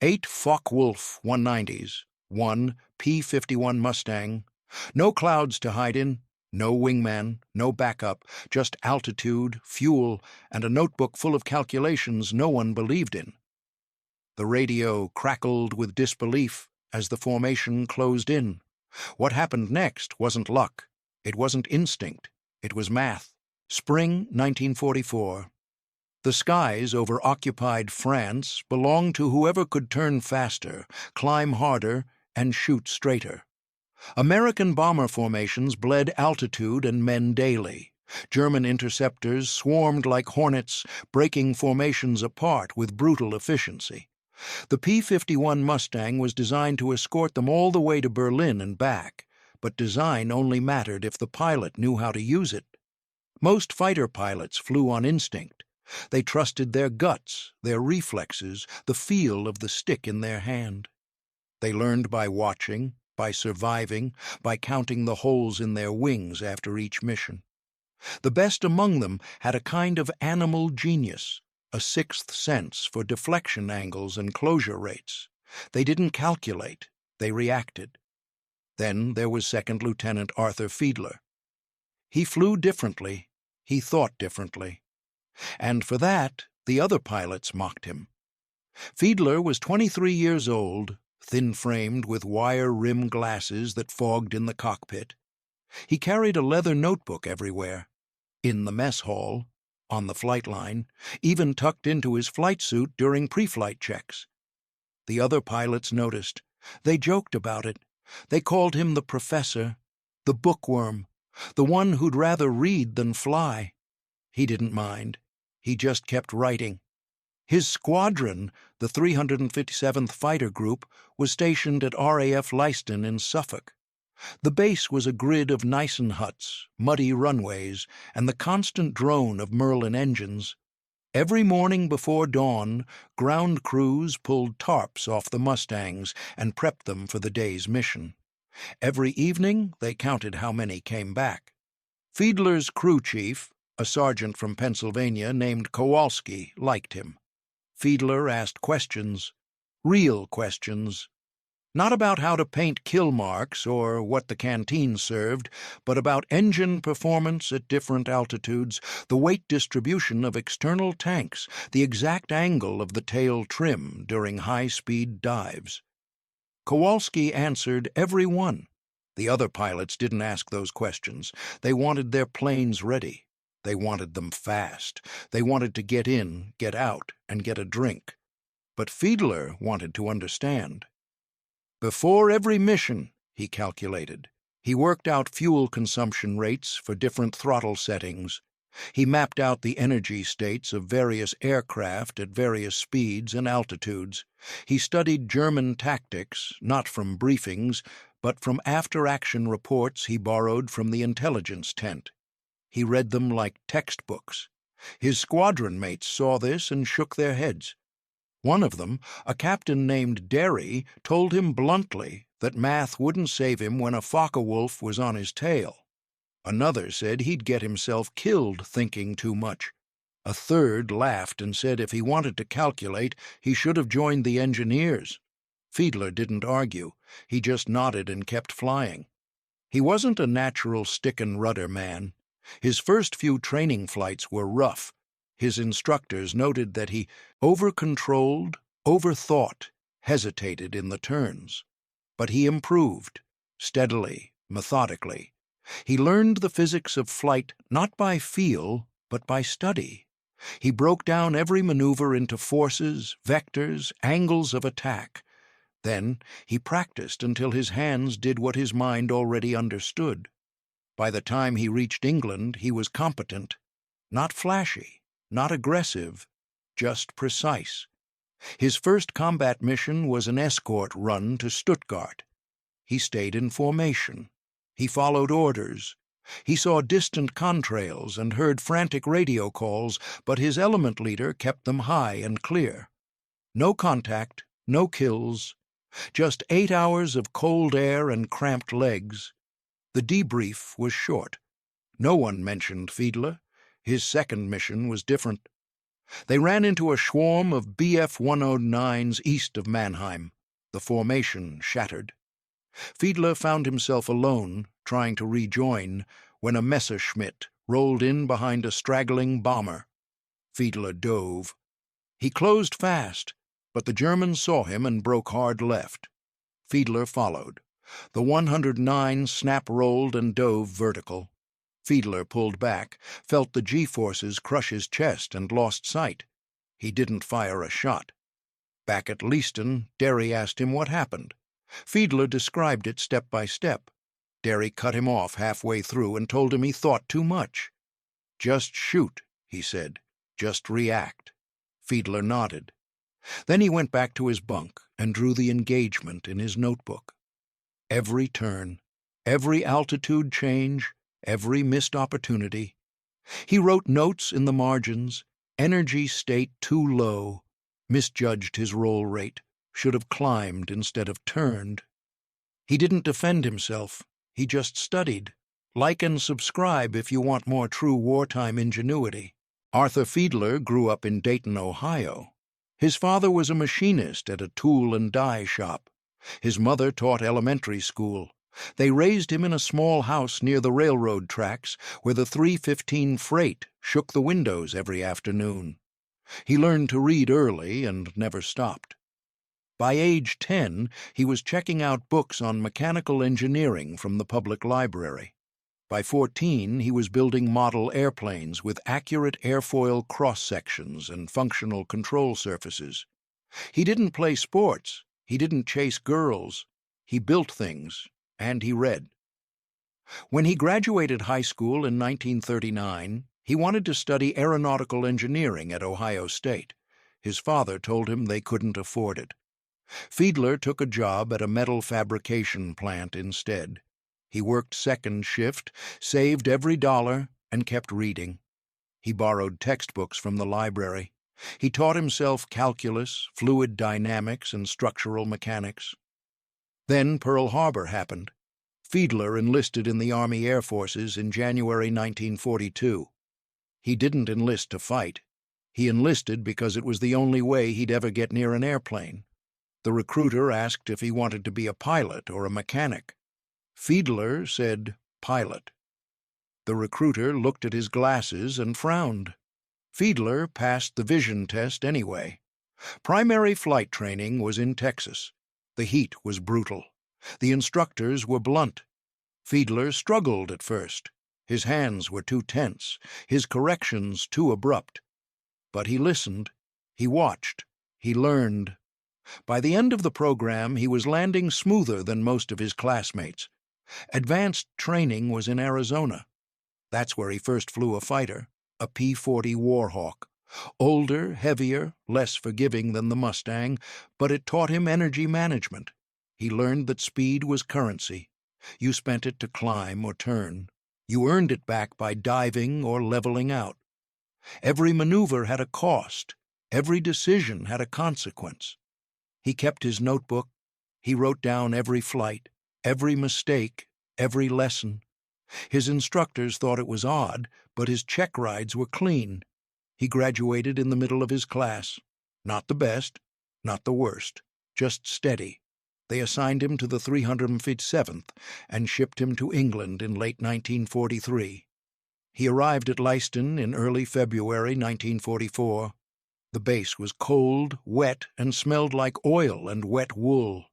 8 Focke-Wulf 190s, 1 P-51 Mustang. No clouds to hide in, no wingman, no backup, just altitude, fuel, and a notebook full of calculations no one believed in. The radio crackled with disbelief as the formation closed in. What happened next wasn't luck. It wasn't instinct. It was math. Spring 1944. The skies over occupied France belonged to whoever could turn faster, climb harder, and shoot straighter. American bomber formations bled altitude and men daily. German interceptors swarmed like hornets, breaking formations apart with brutal efficiency. The P-51 Mustang was designed to escort them all the way to Berlin and back, but design only mattered if the pilot knew how to use it. Most fighter pilots flew on instinct. They trusted their guts, their reflexes, the feel of the stick in their hand. They learned by watching, by surviving, by counting the holes in their wings after each mission. The best among them had a kind of animal genius, a sixth sense for deflection angles and closure rates. They didn't calculate, they reacted. Then there was Second Lieutenant Arthur Fiedler. He flew differently, he thought differently. And for that, the other pilots mocked him. Fiedler was 23 years old, thin-framed with wire-rim glasses that fogged in the cockpit. He carried a leather notebook everywhere, in the mess hall, on the flight line, even tucked into his flight suit during pre-flight checks. The other pilots noticed. They joked about it. They called him the professor, the bookworm, the one who'd rather read than fly. He didn't mind. He just kept writing. His squadron, the 357th Fighter Group, was stationed at RAF Leiston in Suffolk. The base was a grid of Nissen huts, muddy runways, and the constant drone of Merlin engines. Every morning before dawn, ground crews pulled tarps off the Mustangs and prepped them for the day's mission. Every evening, they counted how many came back. Fiedler's crew chief, a sergeant from Pennsylvania named Kowalski, liked him. Fiedler asked questions, real questions. Not about how to paint kill marks or what the canteen served, but about engine performance at different altitudes, the weight distribution of external tanks, the exact angle of the tail trim during high-speed dives. Kowalski answered every one. The other pilots didn't ask those questions. They wanted their planes ready. They wanted them fast. They wanted to get in, get out, and get a drink. But Fiedler wanted to understand. Before every mission, he calculated, he worked out fuel consumption rates for different throttle settings. He mapped out the energy states of various aircraft at various speeds and altitudes. He studied German tactics, not from briefings, but from after-action reports he borrowed from the intelligence tent. He read them like textbooks. His squadron mates saw this and shook their heads. One of them, a captain named Derry, told him bluntly that math wouldn't save him when a Focke-Wulf was on his tail. Another said he'd get himself killed thinking too much. A third laughed and said if he wanted to calculate, he should have joined the engineers. Fiedler didn't argue. He just nodded and kept flying. He wasn't a natural stick-and-rudder man. His first few training flights were rough. His instructors noted that he over-controlled, overthought, hesitated in the turns. But he improved, steadily, methodically. He learned the physics of flight not by feel, but by study. He broke down every maneuver into forces, vectors, angles of attack. Then he practiced until his hands did what his mind already understood. By the time he reached England, he was competent, not flashy, not aggressive, just precise. His first combat mission was an escort run to Stuttgart. He stayed in formation. He followed orders. He saw distant contrails and heard frantic radio calls, but his element leader kept them high and clear. No contact, no kills, just 8 hours of cold air and cramped legs. The debrief was short. No one mentioned Fiedler. His second mission was different. They ran into a swarm of Bf-109s east of Mannheim. The formation shattered. Fiedler found himself alone, trying to rejoin, when a Messerschmitt rolled in behind a straggling bomber. Fiedler dove. He closed fast, but the Germans saw him and broke hard left. Fiedler followed. The 109 snap-rolled and dove vertical. Fiedler pulled back, felt the G-forces crush his chest, and lost sight. He didn't fire a shot. Back at Leiston, Derry asked him what happened. Fiedler described it step by step. Derry cut him off halfway through and told him he thought too much. "Just shoot," he said. "Just react." Fiedler nodded. Then he went back to his bunk and drew the engagement in his notebook. Every turn, every altitude change, every missed opportunity. He wrote notes in the margins: energy state too low, misjudged his roll rate, should have climbed instead of turned. He didn't defend himself, he just studied. Like and subscribe if you want more true wartime ingenuity. Arthur Fiedler grew up in Dayton, Ohio. His father was a machinist at a tool and die shop. His mother taught elementary school. They raised him in a small house near the railroad tracks where the 315 freight shook the windows every afternoon. He learned to read early and never stopped. By age 10, he was checking out books on mechanical engineering from the public library. By 14, he was building model airplanes with accurate airfoil cross-sections and functional control surfaces. He didn't play sports, he didn't chase girls, he built things, and he read. When he graduated high school in 1939, he wanted to study aeronautical engineering at Ohio State. His father told him they couldn't afford it. Fiedler took a job at a metal fabrication plant instead. He worked second shift, saved every dollar, and kept reading. He borrowed textbooks from the library. He taught himself calculus, fluid dynamics, and structural mechanics. Then Pearl Harbor happened. Fiedler enlisted in the Army Air Forces in January 1942. He didn't enlist to fight. He enlisted because it was the only way he'd ever get near an airplane. The recruiter asked if he wanted to be a pilot or a mechanic. Fiedler said, "Pilot." The recruiter looked at his glasses and frowned. Fiedler passed the vision test anyway. Primary flight training was in Texas. The heat was brutal. The instructors were blunt. Fiedler struggled at first. His hands were too tense, his corrections too abrupt. But he listened, he watched, he learned. By the end of the program, he was landing smoother than most of his classmates. Advanced training was in Arizona. That's where he first flew a fighter, a P-40 Warhawk. Older, heavier, less forgiving than the Mustang, but it taught him energy management. He learned that speed was currency. You spent it to climb or turn. You earned it back by diving or leveling out. Every maneuver had a cost. Every decision had a consequence. He kept his notebook. He wrote down every flight, every mistake, every lesson. His instructors thought it was odd, but his check rides were clean. He graduated in the middle of his class. Not the best, not the worst, just steady. They assigned him to the 357th and shipped him to England in late 1943. He arrived at Leiston in early February 1944. The base was cold, wet, and smelled like oil and wet wool.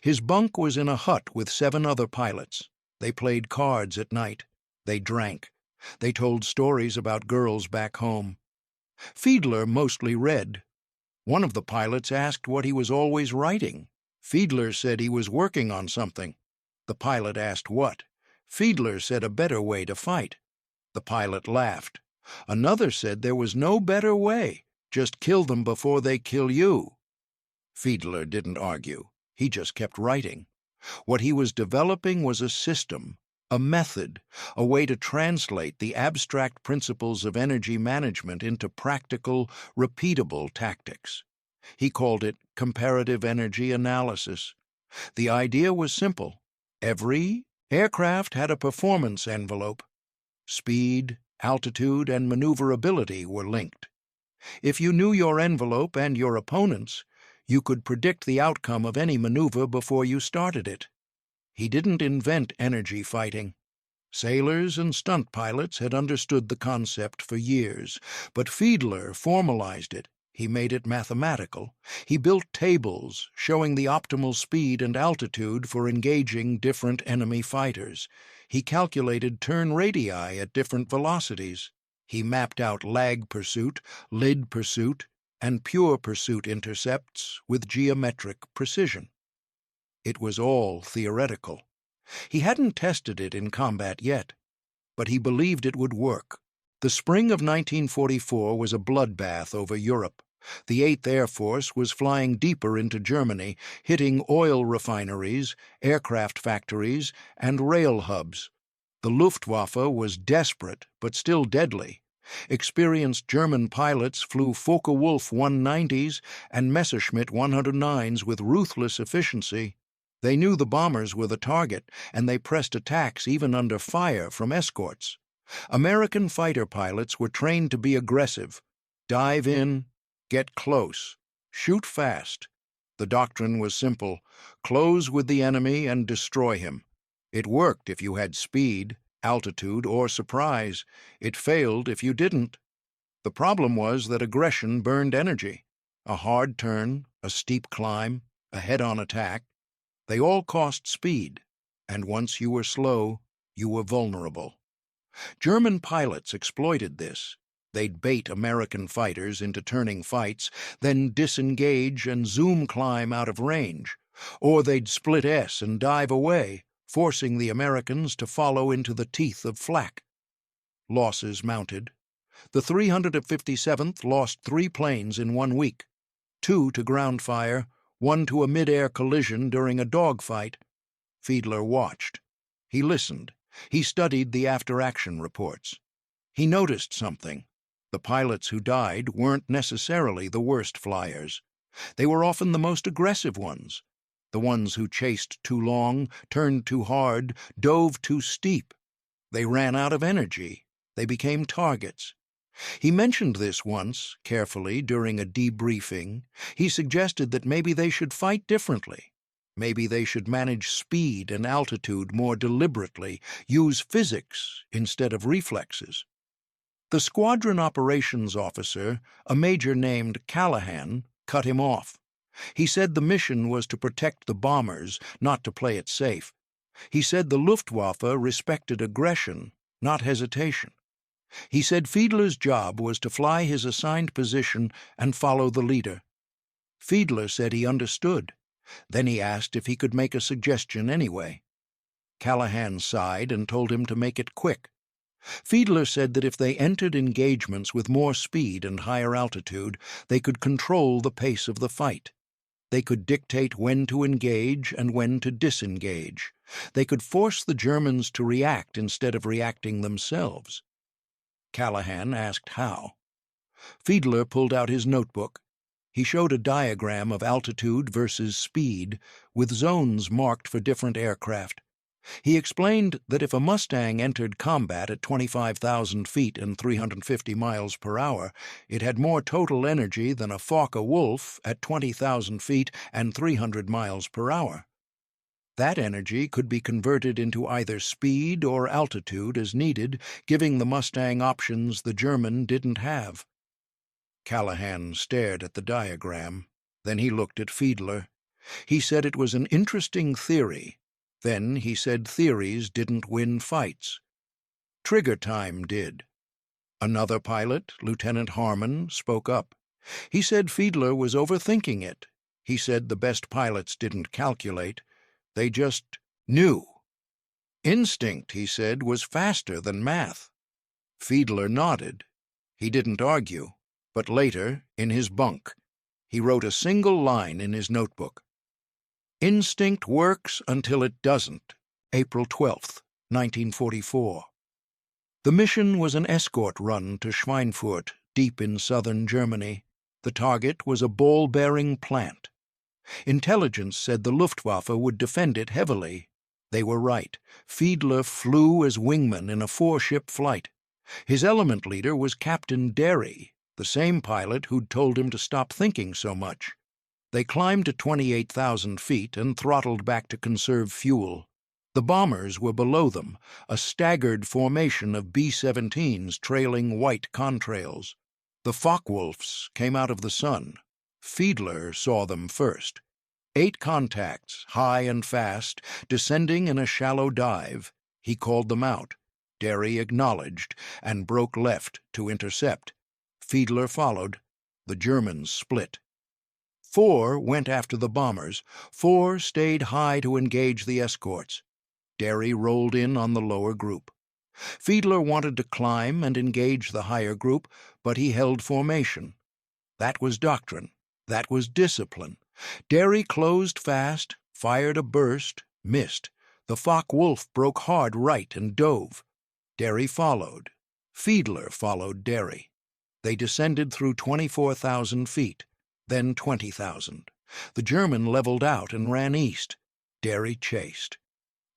His bunk was in a hut with 7 other pilots. They played cards at night. They drank. They told stories about girls back home. Fiedler mostly read. One of the pilots asked what he was always writing. Fiedler said he was working on something. The pilot asked what. Fiedler said a better way to fight. The pilot laughed. Another said there was no better way. Just kill them before they kill you. Fiedler didn't argue. He just kept writing. What he was developing was a system, a method, a way to translate the abstract principles of energy management into practical, repeatable tactics. He called it comparative energy analysis. The idea was simple. Every aircraft had a performance envelope. Speed, altitude, and maneuverability were linked. If you knew your envelope and your opponent's, you could predict the outcome of any maneuver before you started it. He didn't invent energy fighting. Sailors and stunt pilots had understood the concept for years, but Fiedler formalized it. He made it mathematical. He built tables showing the optimal speed and altitude for engaging different enemy fighters. He calculated turn radii at different velocities. He mapped out lag pursuit, lid pursuit, and pure pursuit intercepts with geometric precision. It was all theoretical. He hadn't tested it in combat yet, but he believed it would work. The spring of 1944 was a bloodbath over Europe. The 8th Air Force was flying deeper into Germany, hitting oil refineries, aircraft factories, and rail hubs. The Luftwaffe was desperate, but still deadly. Experienced German pilots flew Focke-Wulf 190s and Messerschmitt 109s with ruthless efficiency. They knew the bombers were the target, and they pressed attacks even under fire from escorts. American fighter pilots were trained to be aggressive. Dive in, get close, shoot fast. The doctrine was simple: close with the enemy and destroy him. It worked if you had speed, altitude, or surprise. It failed if you didn't. The problem was that aggression burned energy. A hard turn, a steep climb, a head-on attack. They all cost speed, and once you were slow, you were vulnerable. German pilots exploited this. They'd bait American fighters into turning fights, then disengage and zoom climb out of range. Or they'd split S and dive away, forcing the Americans to follow into the teeth of flak. Losses mounted. The 357th lost 3 planes in 1 week, 2 to ground fire, 1 to a mid-air collision during a dogfight. Fiedler watched. He listened. He studied the after-action reports. He noticed something. The pilots who died weren't necessarily the worst flyers. They were often the most aggressive ones. The ones who chased too long, turned too hard, dove too steep. They ran out of energy. They became targets. He mentioned this once, carefully, during a debriefing. He suggested that maybe they should fight differently. Maybe they should manage speed and altitude more deliberately, use physics instead of reflexes. The squadron operations officer, a major named Callahan, cut him off. He said the mission was to protect the bombers, not to play it safe. He said the Luftwaffe respected aggression, not hesitation. He said Fiedler's job was to fly his assigned position and follow the leader. Fiedler said he understood. Then he asked if he could make a suggestion anyway. Callahan sighed and told him to make it quick. Fiedler said that if they entered engagements with more speed and higher altitude, they could control the pace of the fight. They could dictate when to engage and when to disengage. They could force the Germans to react instead of reacting themselves. Callahan asked how. Fiedler pulled out his notebook. He showed a diagram of altitude versus speed, with zones marked for different aircraft. He explained that if a Mustang entered combat at 25,000 feet and 350 miles per hour, it had more total energy than a Focke-Wulf at 20,000 feet and 300 miles per hour. That energy could be converted into either speed or altitude as needed, giving the Mustang options the German didn't have. Callahan stared at the diagram. Then he looked at Fiedler. He said it was an interesting theory. Then he said theories didn't win fights. Trigger time did. Another pilot, Lieutenant Harmon, spoke up. He said Fiedler was overthinking it. He said the best pilots didn't calculate. They just knew. Instinct, he said, was faster than math. Fiedler nodded. He didn't argue, but later, in his bunk, he wrote a single line in his notebook. Instinct works until it doesn't. April 12, 1944. The mission was an escort run to Schweinfurt, deep in southern Germany. The target was a ball-bearing plant. Intelligence said the Luftwaffe would defend it heavily. They were right. Fiedler flew as wingman in a 4-ship flight. His element leader was Captain Derry. the same pilot who'd told him to stop thinking so much. They climbed to 28,000 feet and throttled back to conserve fuel. The bombers were below them, a staggered formation of B-17s trailing white contrails. The Focke-Wulfs came out of the sun. Fiedler saw them first. 8 contacts, high and fast, descending in a shallow dive. He called them out. Derry acknowledged and broke left to intercept. Fiedler followed. The Germans split. 4 went after the bombers. 4 stayed high to engage the escorts. Derry rolled in on the lower group. Fiedler wanted to climb and engage the higher group, but he held formation. That was doctrine. That was discipline. Derry closed fast, fired a burst, missed. The Focke-Wulf broke hard right and dove. Derry followed. Fiedler followed Derry. They descended through 24,000 feet, then 20,000. The German leveled out and ran east. Derry chased.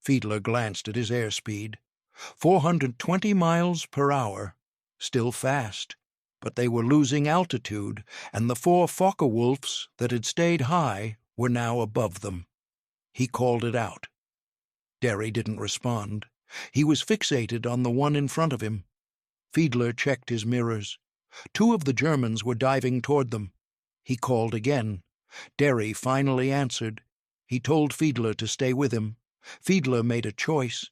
Fiedler glanced at his airspeed. 420 miles per hour. Still fast, but they were losing altitude, and the 4 Focke-Wulfs that had stayed high were now above them. He called it out. Derry didn't respond. He was fixated on the one in front of him. Fiedler checked his mirrors. 2 of the Germans were diving toward them. He called again. Derry finally answered. He told Fiedler to stay with him. Fiedler made a choice.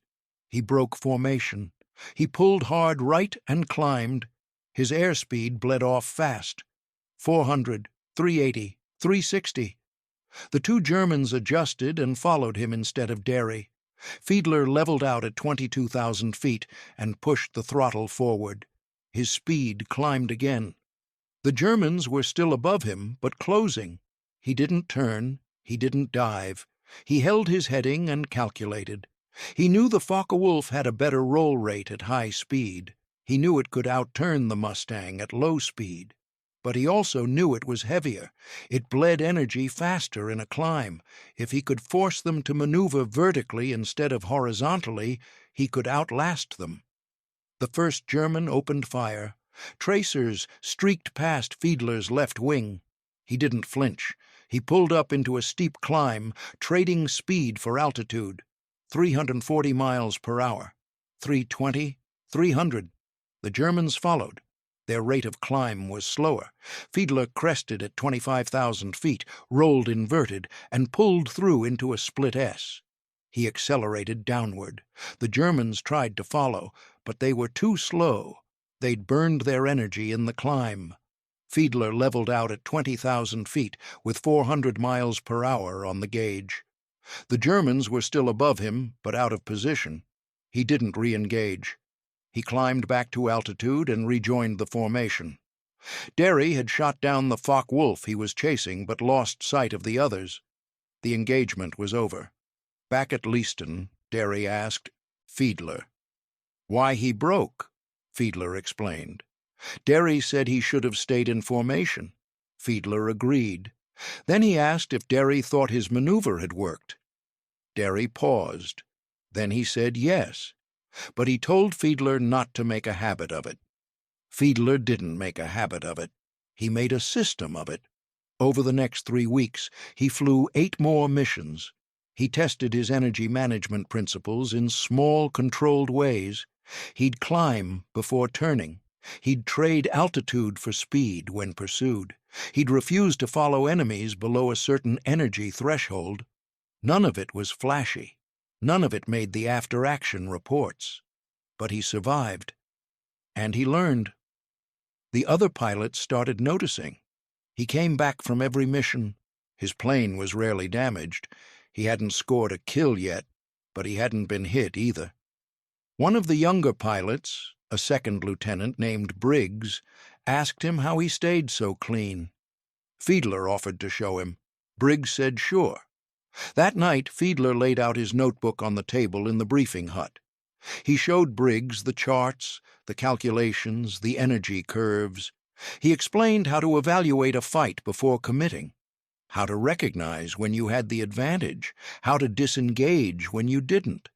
He broke formation. He pulled hard right and climbed. His airspeed bled off fast. 400, 380, 360. The 2 Germans adjusted and followed him instead of Derry. Fiedler leveled out at 22,000 feet and pushed the throttle forward. His speed climbed again. The Germans were still above him, but closing. He didn't turn. He didn't dive. He held his heading and calculated. He knew the Focke-Wulf had a better roll rate at high speed. He knew it could outturn the Mustang at low speed. But he also knew it was heavier. It bled energy faster in a climb. If he could force them to maneuver vertically instead of horizontally, he could outlast them. The first German opened fire. Tracers streaked past Fiedler's left wing. He didn't flinch. He pulled up into a steep climb, trading speed for altitude. 340 miles per hour. 320, 300. The Germans followed. Their rate of climb was slower. Fiedler crested at 25,000 feet, rolled inverted, and pulled through into a split S. He accelerated downward. The Germans tried to follow, but they were too slow. They'd burned their energy in the climb. Fiedler leveled out at 20,000 feet with 400 miles per hour on the gauge. The Germans were still above him, but out of position. He didn't re-engage. He climbed back to altitude and rejoined the formation. Derry had shot down the Focke-Wulf he was chasing, but lost sight of the others. The engagement was over. Back at Leiston, Derry asked Fiedler. Why he broke, Fiedler explained. Derry said he should have stayed in formation. Fiedler agreed. Then he asked if Derry thought his maneuver had worked. Derry paused. Then he said yes, but he told Fiedler not to make a habit of it. Fiedler didn't make a habit of it. He made a system of it. Over the next 3 weeks, he flew 8 more missions. He tested his energy management principles in small, controlled ways. He'd climb before turning. He'd trade altitude for speed when pursued. He'd refuse to follow enemies below a certain energy threshold. None of it was flashy. None of it made the after-action reports. But he survived. And he learned. The other pilots started noticing. He came back from every mission. His plane was rarely damaged. He hadn't scored a kill yet, but he hadn't been hit either. One of the younger pilots, a second lieutenant named Briggs, asked him how he stayed so clean. Fiedler offered to show him. Briggs said sure. That night, Fiedler laid out his notebook on the table in the briefing hut. He showed Briggs the charts, the calculations, the energy curves. He explained how to evaluate a fight before committing, how to recognize when you had the advantage, how to disengage when you didn't.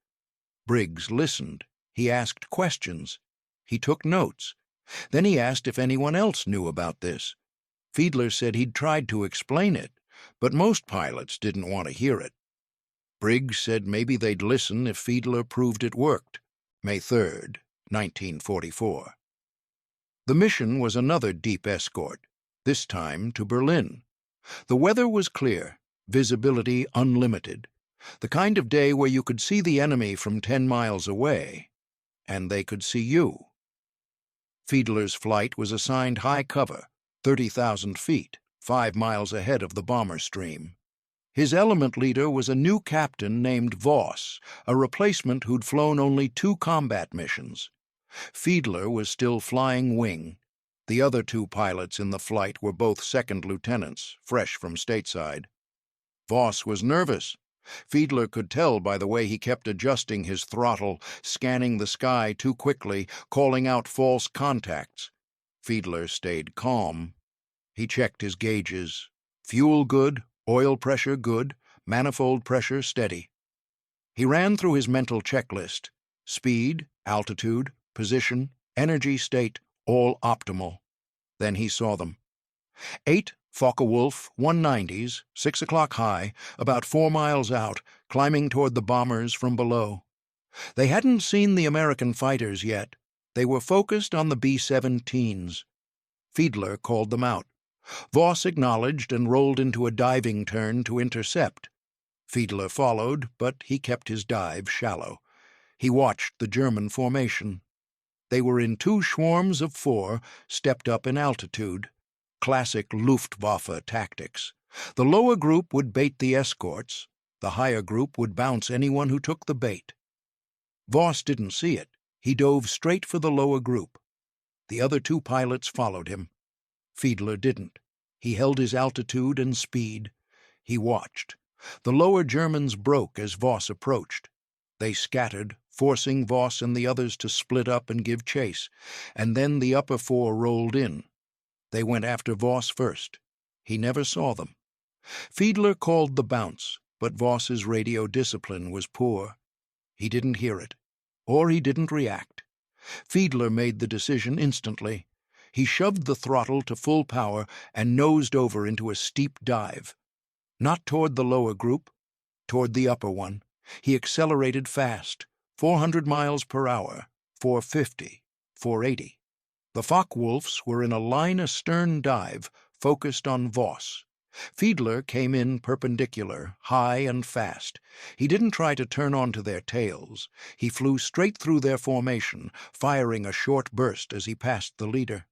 Briggs listened. He asked questions. He took notes. Then he asked if anyone else knew about this. Fiedler said he'd tried to explain it, but most pilots didn't want to hear it. Briggs said maybe they'd listen if Fiedler proved it worked. May 3rd, 1944. The mission was another deep escort, this time to Berlin. The weather was clear, visibility unlimited, the kind of day where you could see the enemy from 10 miles away, and they could see you. Fiedler's flight was assigned high cover, 30,000 feet, 5 miles ahead of the bomber stream. His element leader was a new captain named Voss, a replacement who'd flown only 2 combat missions. Fiedler was still flying wing. The other 2 pilots in the flight were both second lieutenants, fresh from stateside. Voss was nervous. Fiedler could tell by the way he kept adjusting his throttle, scanning the sky too quickly, calling out false contacts. Fiedler stayed calm. He checked his gauges. Fuel good, oil pressure good, manifold pressure steady. He ran through his mental checklist. Speed, altitude, position, energy state, all optimal. Then he saw them. 8 Focke-Wulf 190s, 6 o'clock high, about 4 miles out, climbing toward the bombers from below. They hadn't seen the American fighters yet. They were focused on the B-17s. Fiedler called them out. Voss acknowledged and rolled into a diving turn to intercept. Fiedler followed, but he kept his dive shallow. He watched the German formation. They were in 2 swarms of 4, stepped up in altitude. Classic Luftwaffe tactics. The lower group would bait the escorts. The higher group would bounce anyone who took the bait. Voss didn't see it. He dove straight for the lower group. The other 2 pilots followed him. Fiedler didn't. He held his altitude and speed. He watched. The lower Germans broke as Voss approached. They scattered, forcing Voss and the others to split up and give chase, and then the upper 4 rolled in. They went after Voss first. He never saw them. Fiedler called the bounce, but Voss's radio discipline was poor. He didn't hear it, or he didn't react. Fiedler made the decision instantly. He shoved the throttle to full power and nosed over into a steep dive. Not toward the lower group, toward the upper one. He accelerated fast, 400 miles per hour, 450, 480. The Focke-Wulfs were in a line astern dive, focused on Voss. Fiedler came in perpendicular, high and fast. He didn't try to turn onto their tails. He flew straight through their formation, firing a short burst as he passed the leader.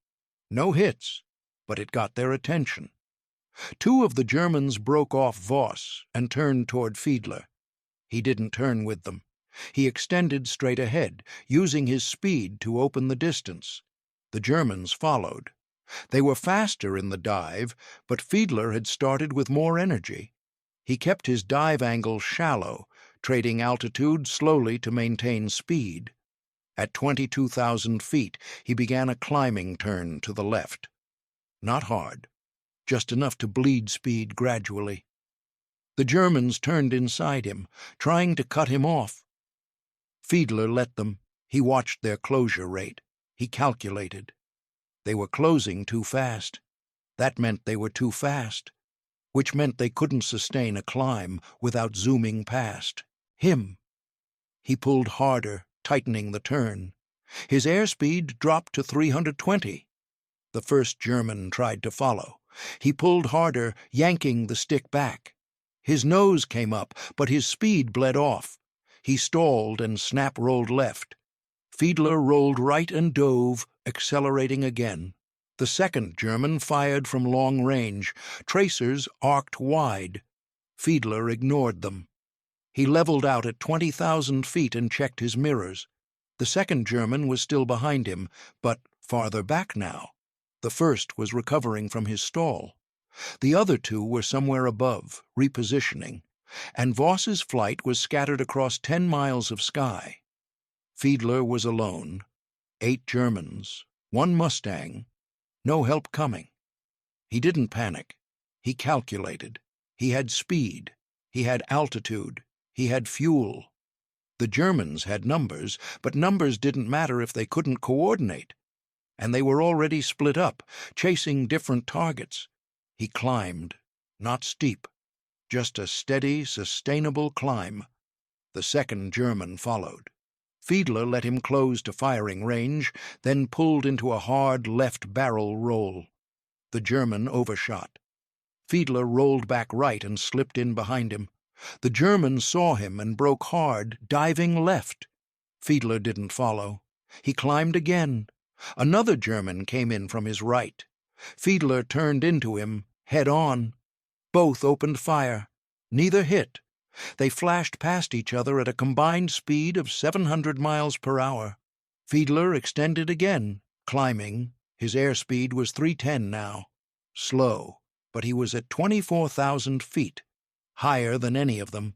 No hits, but it got their attention. 2 of the Germans broke off Voss and turned toward Fiedler. He didn't turn with them. He extended straight ahead, using his speed to open the distance. The Germans followed. They were faster in the dive, but Fiedler had started with more energy. He kept his dive angle shallow, trading altitude slowly to maintain speed. At 22,000 feet, he began a climbing turn to the left. Not hard, just enough to bleed speed gradually. The Germans turned inside him, trying to cut him off. Fiedler let them. He watched their closure rate. He calculated. They were closing too fast. That meant they were too fast, which meant they couldn't sustain a climb without zooming past him. He pulled harder, tightening the turn. His airspeed dropped to 320. The first German tried to follow. He pulled harder, yanking the stick back. His nose came up, but his speed bled off. He stalled and snap-rolled left. Fiedler rolled right and dove, accelerating again. The second German fired from long range. Tracers arced wide. Fiedler ignored them. He leveled out at 20,000 feet and checked his mirrors. The second German was still behind him, but farther back now. The first was recovering from his stall. The other 2 were somewhere above, repositioning, and Voss's flight was scattered across 10 miles of sky. Fiedler was alone. 8 Germans, 1 Mustang, no help coming. He didn't panic. He calculated. He had speed. He had altitude. He had fuel. The Germans had numbers, but numbers didn't matter if they couldn't coordinate. and they were already split up, chasing different targets. He climbed, not steep, just a steady, sustainable climb. The second German followed. Fiedler let him close to firing range, then pulled into a hard left barrel roll. The German overshot. Fiedler rolled back right and slipped in behind him. The German saw him and broke hard, diving left. Fiedler didn't follow. He climbed again. Another German came in from his right. Fiedler turned into him, head on. Both opened fire. Neither hit. They flashed past each other at a combined speed of 700 miles per hour. Fiedler extended again, climbing. His airspeed was 310 now. Slow, but he was at 24,000 feet, higher than any of them.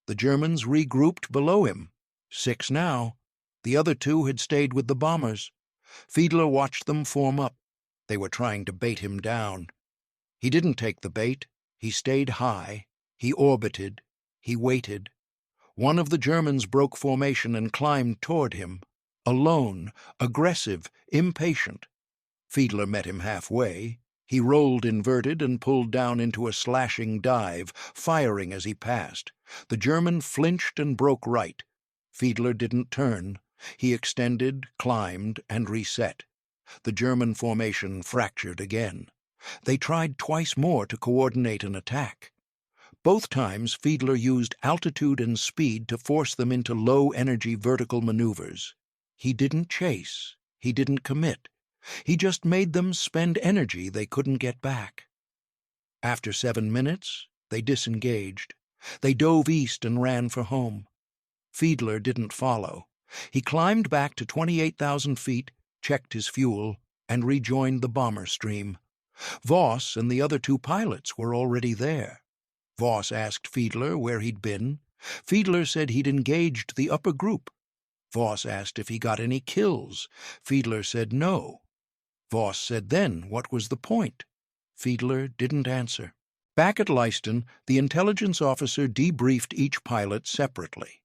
The Germans regrouped below him. 6 now. The other 2 had stayed with the bombers. Fiedler watched them form up. They were trying to bait him down. He didn't take the bait. He stayed high. He orbited. He waited. One of the Germans broke formation and climbed toward him. Alone, aggressive, impatient. Fiedler met him halfway. He rolled inverted and pulled down into a slashing dive, firing as he passed. The German flinched and broke right. Fiedler didn't turn. He extended, climbed, and reset. The German formation fractured again. They tried twice more to coordinate an attack. Both times Fiedler used altitude and speed to force them into low-energy vertical maneuvers. He didn't chase. He didn't commit. He just made them spend energy they couldn't get back. After 7 minutes, they disengaged. They dove east and ran for home. Fiedler didn't follow. He climbed back to 28,000 feet, checked his fuel, and rejoined the bomber stream. Voss and the other 2 pilots were already there. Voss asked Fiedler where he'd been. Fiedler said he'd engaged the upper group. Voss asked if he got any kills. Fiedler said no. Voss said then what was the point? Fiedler didn't answer. Back at Leiston, the intelligence officer debriefed each pilot separately.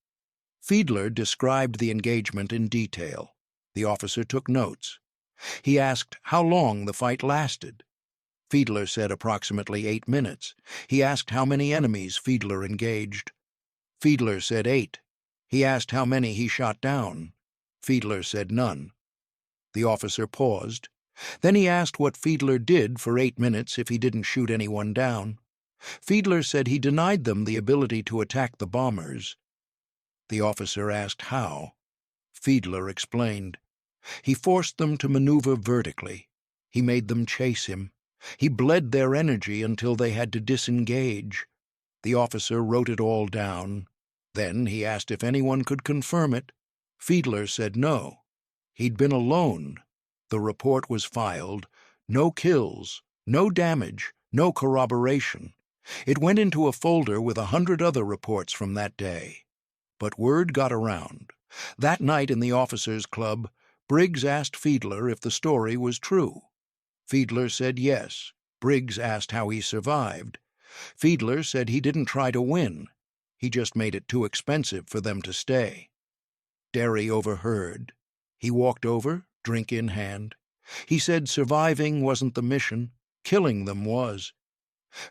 Fiedler described the engagement in detail. The officer took notes. He asked how long the fight lasted. Fiedler said approximately 8 minutes. He asked how many enemies Fiedler engaged. Fiedler said 8. He asked how many he shot down. Fiedler said none. The officer paused. Then he asked what Fiedler did for 8 minutes if he didn't shoot anyone down. Fiedler said he denied them the ability to attack the bombers. The officer asked how. Fiedler explained. He forced them to maneuver vertically. He made them chase him. He bled their energy until they had to disengage. The officer wrote it all down. Then he asked if anyone could confirm it. Fiedler said no. He'd been alone. The report was filed. No kills, no damage, no corroboration. It went into a folder with 100 other reports from that day. But word got around. That night in the officers' club, Briggs asked Fiedler if the story was true. Fiedler said yes. Briggs asked how he survived. Fiedler said he didn't try to win. He just made it too expensive for them to stay. Derry overheard. He walked over, drink in hand. He said surviving wasn't the mission. Killing them was.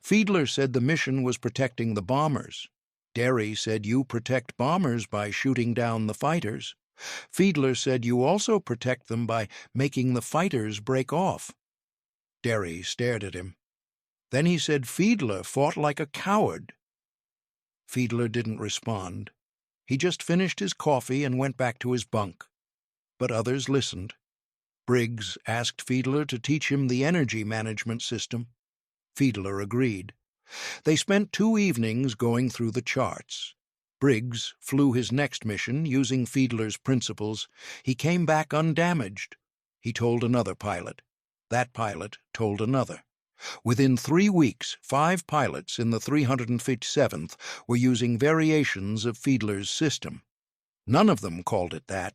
Fiedler said the mission was protecting the bombers. Derry said you protect bombers by shooting down the fighters. Fiedler said you also protect them by making the fighters break off. Derry stared at him. Then he said Fiedler fought like a coward. Fiedler didn't respond. He just finished his coffee and went back to his bunk. But others listened. Briggs asked Fiedler to teach him the energy management system. Fiedler agreed. They spent 2 evenings going through the charts. Briggs flew his next mission using Fiedler's principles. He came back undamaged. He told another pilot. That pilot told another. Within 3 weeks, 5 pilots in the 357th were using variations of Fiedler's system. None of them called it that.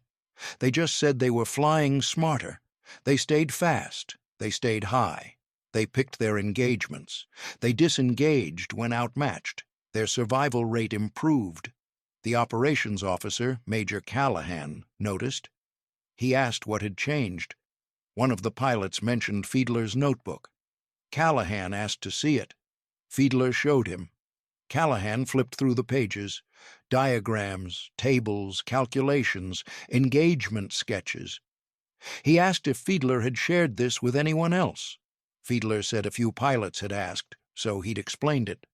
They just said they were flying smarter. They stayed fast. They stayed high. They picked their engagements. They disengaged when outmatched. Their survival rate improved. The operations officer, Major Callahan, noticed. He asked what had changed. One of the pilots mentioned Fiedler's notebook. Callahan asked to see it. Fiedler showed him. Callahan flipped through the pages. Diagrams, tables, calculations, engagement sketches. He asked if Fiedler had shared this with anyone else. Fiedler said a few pilots had asked, so he'd explained it.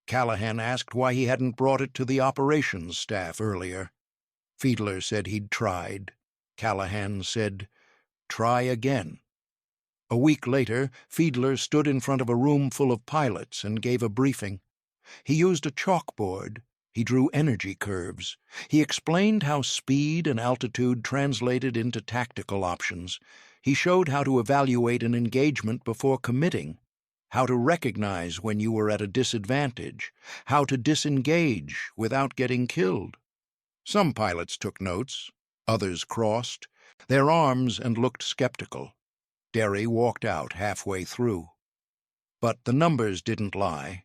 Callahan asked why he hadn't brought it to the operations staff earlier. Fiedler said he'd tried. Callahan said, "Try again." A week later, Fiedler stood in front of a room full of pilots and gave a briefing. He used a chalkboard. He drew energy curves. He explained how speed and altitude translated into tactical options. He showed how to evaluate an engagement before committing, how to recognize when you were at a disadvantage, how to disengage without getting killed. Some pilots took notes, others crossed their arms and looked skeptical. Derry walked out halfway through. But the numbers didn't lie.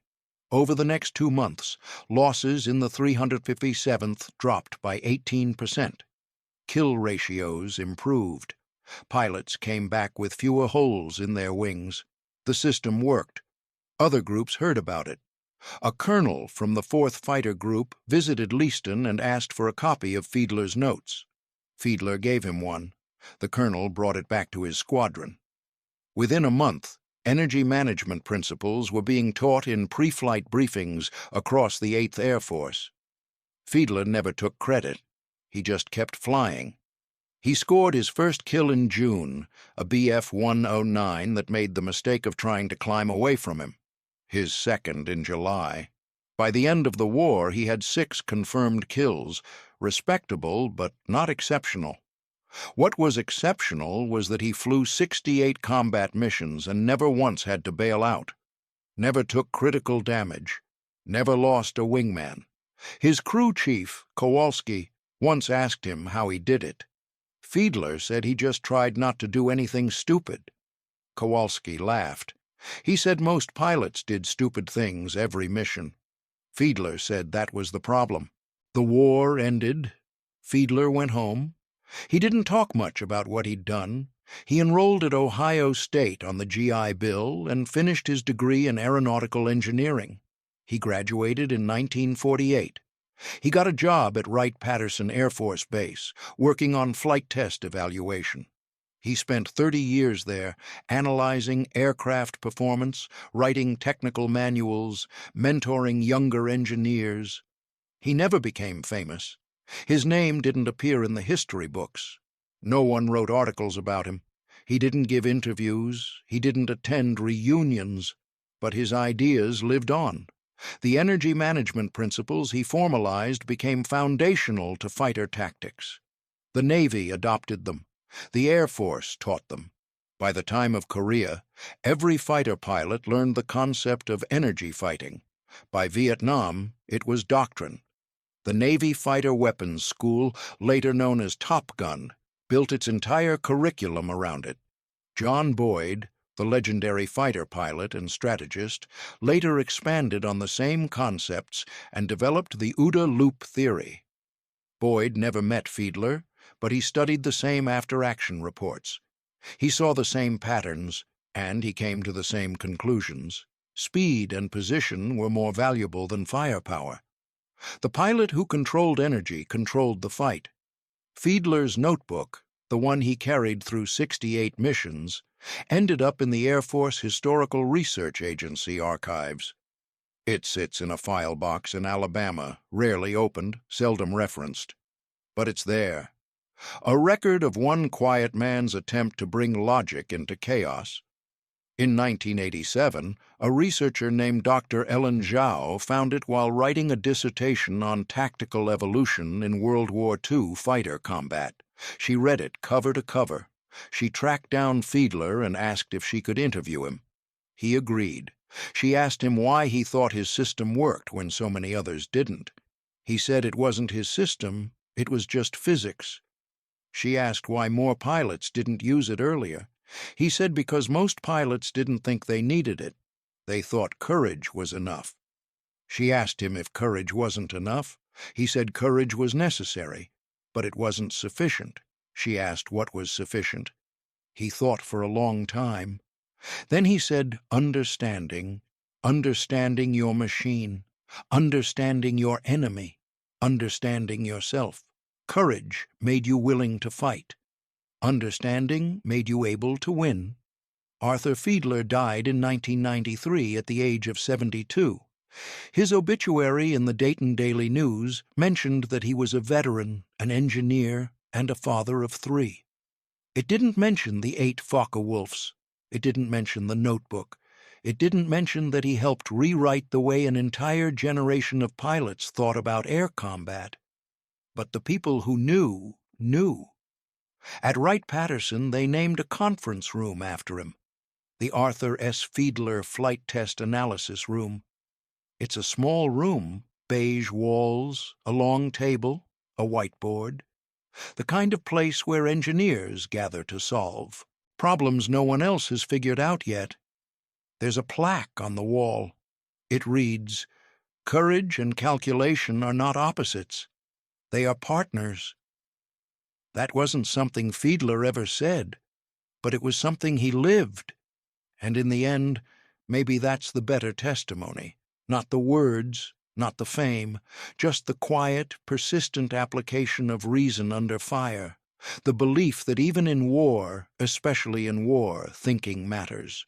Over the next 2 months, losses in the 357th dropped by 18%. Kill ratios improved. Pilots came back with fewer holes in their wings. The system worked. Other groups heard about it. A colonel from the 4th Fighter Group visited Leaston and asked for a copy of Fiedler's notes. Fiedler gave him one. The colonel brought it back to his squadron. Within a month, energy management principles were being taught in pre-flight briefings across the 8th Air Force. Fiedler never took credit. He just kept flying. He scored his first kill in June, a Bf-109 that made the mistake of trying to climb away from him. His second in July. By the end of the war, he had 6 confirmed kills, respectable but not exceptional. What was exceptional was that he flew 68 combat missions and never once had to bail out. Never took critical damage. Never lost a wingman. His crew chief, Kowalski, once asked him how he did it. Fiedler said he just tried not to do anything stupid. Kowalski laughed. He said most pilots did stupid things every mission. Fiedler said that was the problem. The war ended. Fiedler went home. He didn't talk much about what he'd done. He enrolled at Ohio State on the GI Bill and finished his degree in aeronautical engineering. He graduated in 1948. He got a job at Wright-Patterson Air Force Base, working on flight test evaluation. He spent 30 years there, analyzing aircraft performance, writing technical manuals, mentoring younger engineers. He never became famous. His name didn't appear in the history books. No one wrote articles about him. He didn't give interviews. He didn't attend reunions. But his ideas lived on. The energy management principles he formalized became foundational to fighter tactics. The Navy adopted them. The Air Force taught them. By the time of Korea, every fighter pilot learned the concept of energy fighting. By Vietnam, it was doctrine. The Navy Fighter Weapons School, later known as TOPGUN, built its entire curriculum around it. John Boyd, the legendary fighter pilot and strategist, later expanded on the same concepts and developed the OODA loop theory. Boyd never met Fiedler, but he studied the same after-action reports. He saw the same patterns, and he came to the same conclusions. Speed and position were more valuable than firepower. The pilot who controlled energy controlled the fight. Fiedler's notebook, the one he carried through 68 missions, ended up in the Air Force Historical Research Agency archives. It sits in a file box in Alabama, rarely opened, seldom referenced. But it's there. A record of one quiet man's attempt to bring logic into chaos. In 1987, a researcher named Dr. Ellen Zhao found it while writing a dissertation on tactical evolution in World War II fighter combat. She read it cover to cover. She tracked down Fiedler and asked if she could interview him. He agreed. She asked him why he thought his system worked when so many others didn't. He said it wasn't his system, it was just physics. She asked why more pilots didn't use it earlier. He said because most pilots didn't think they needed it. They thought courage was enough. She asked him if courage wasn't enough. He said courage was necessary, but it wasn't sufficient. She asked what was sufficient. He thought for a long time. Then he said, understanding, understanding your machine, understanding your enemy, understanding yourself. Courage made you willing to fight. Understanding made you able to win. Arthur Fiedler died in 1993 at the age of 72. His obituary in the Dayton Daily News mentioned that he was a veteran, an engineer, and a father of 3. It didn't mention the 8 Focke-Wulfs. It didn't mention the notebook. It didn't mention that he helped rewrite the way an entire generation of pilots thought about air combat. But the people who knew, knew. At Wright-Patterson, they named a conference room after him, the Arthur S. Fiedler Flight Test Analysis Room. It's a small room, beige walls, a long table, a whiteboard, the kind of place where engineers gather to solve problems no one else has figured out yet. There's a plaque on the wall. It reads, "Courage and calculation are not opposites. They are partners." That wasn't something Fiedler ever said, but it was something he lived. And in the end, maybe that's the better testimony. Not the words, not the fame, just the quiet, persistent application of reason under fire, the belief that even in war, especially in war, thinking matters.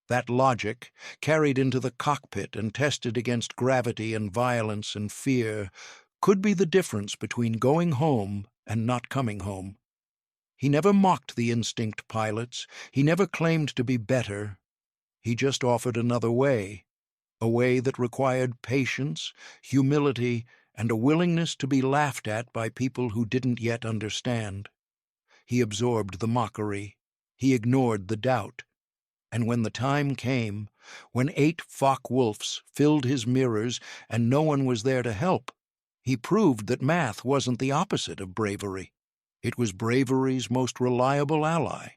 That logic, carried into the cockpit and tested against gravity and violence and fear, could be the difference between going home and not coming home. He never mocked the instinct pilots. He never claimed to be better. He just offered another way, a way that required patience, humility, and a willingness to be laughed at by people who didn't yet understand. He absorbed the mockery. He ignored the doubt. And when the time came, when 8 Focke-Wulfs filled his mirrors and no one was there to help, he proved that math wasn't the opposite of bravery. It was bravery's most reliable ally.